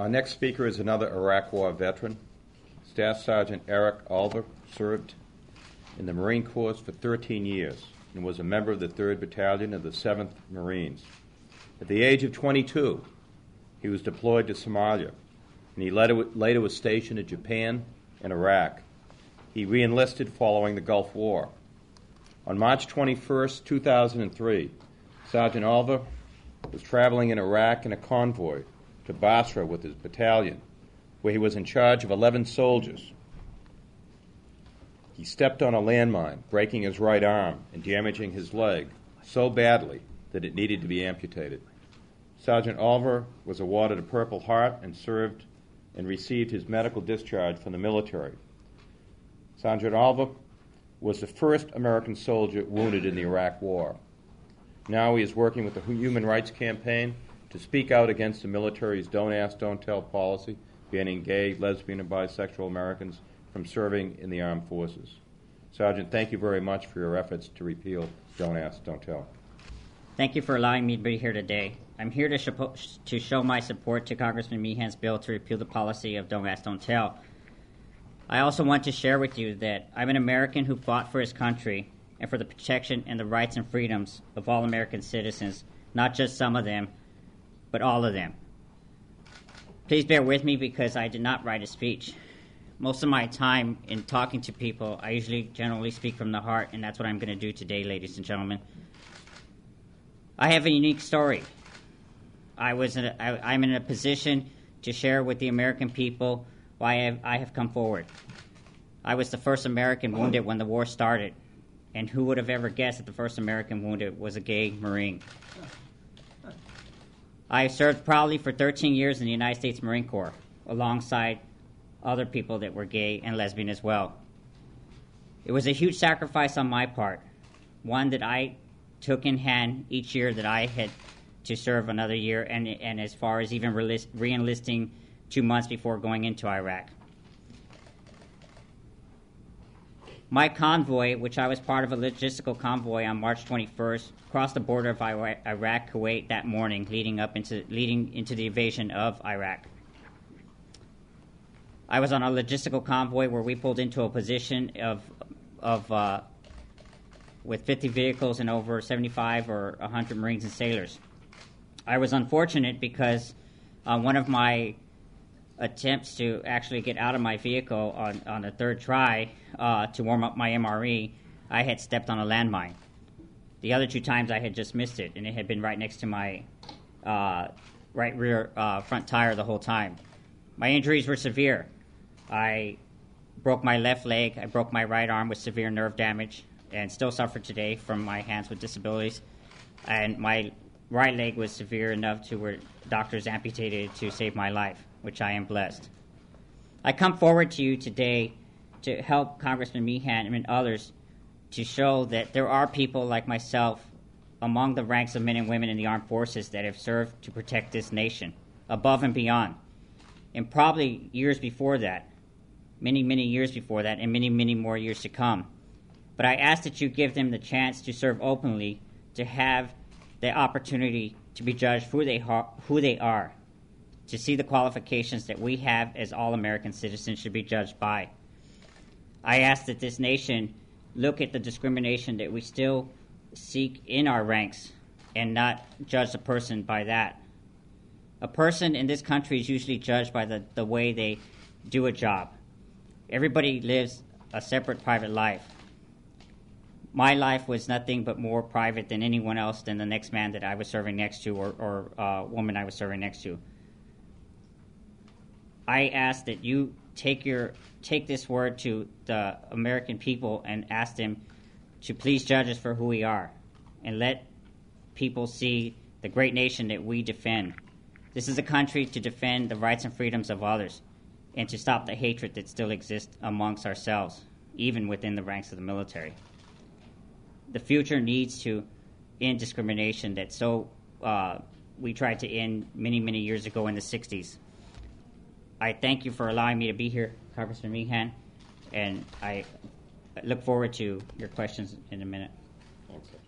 Our next speaker is another Iraq War veteran. Staff Sergeant Eric Alva served in the Marine Corps for 13 years and was a member of the 3rd Battalion of the 7th Marines. At the age of 22, he was deployed to Somalia, and he later was stationed in Japan and Iraq. He re-enlisted following the Gulf War. On March 21, 2003, Sergeant Alva was traveling in Iraq in a convoy to Basra with his battalion, where he was in charge of 11 soldiers. He stepped on a landmine, breaking his right arm and damaging his leg so badly that it needed to be amputated. Sergeant Alva was awarded a Purple Heart and served and received his medical discharge from the military. Sergeant Alva was the first American soldier wounded in the Iraq War. Now he is working with the Human Rights Campaign to speak out against the military's Don't Ask, Don't Tell policy, banning gay, lesbian, and bisexual Americans from serving in the armed forces. Sergeant, thank you very much for your efforts to repeal Don't Ask, Don't Tell. Thank you for allowing me to be here today. I'm here to show my support to Congressman Meehan's bill to repeal the policy of Don't Ask, Don't Tell. I also want to share with you that I'm an American who fought for his country and for the protection and the rights and freedoms of all American citizens, not just some of them, but all of them. Please bear with me because I did not write a speech. Most of my time in talking to people, I generally speak from the heart, and that's what I'm going to do today, ladies and gentlemen. I have a unique story. I'm in a position to share with the American people why I have come forward. I was the first American wounded when the war started, and who would have ever guessed that the first American wounded was a gay Marine? I served proudly for 13 years in the United States Marine Corps, alongside other people that were gay and lesbian as well. It was a huge sacrifice on my part, one that I took in hand each year that I had to serve another year, and as far as even re-enlisting 2 months before going into Iraq. My convoy, which I was part of a logistical convoy on March 21st, crossed the border of Iraq, Kuwait that morning, leading into the invasion of Iraq. I was on a logistical convoy where we pulled into a position with 50 vehicles and over 75 or 100 Marines and sailors. I was unfortunate because one of my attempts to actually get out of my vehicle on the third try to warm up my MRE, I had stepped on a landmine. The other 2 times I had just missed it, and it had been right next to my right rear front tire the whole time. My injuries were severe. I broke my left leg, I broke my right arm with severe nerve damage, and still suffer today from my hands with disabilities. And my right leg was severe enough to where doctors amputated it to save my life, which I am blessed. I come forward to you today to help Congressman Meehan and others to show that there are people like myself among the ranks of men and women in the armed forces that have served to protect this nation, above and beyond, and probably years before that, many, many years before that, and many, many more years to come. But I ask that you give them the chance to serve openly, to have the opportunity to be judged for who they are, to see the qualifications that we have as all American citizens should be judged by. I ask that this nation look at the discrimination that we still seek in our ranks and not judge a person by that. A person in this country is usually judged by the way they do a job. Everybody lives a separate private life. My life was nothing but more private than anyone else than the next man that I was serving next to or woman I was serving next to. I ask that you take this word to the American people and ask them to please judge us for who we are and let people see the great nation that we defend. This is a country to defend the rights and freedoms of others and to stop the hatred that still exists amongst ourselves, even within the ranks of the military. The future needs to end discrimination that we tried to end many, many years ago in the 60s. I thank you for allowing me to be here, Congressman Meehan, and I look forward to your questions in a minute. Okay.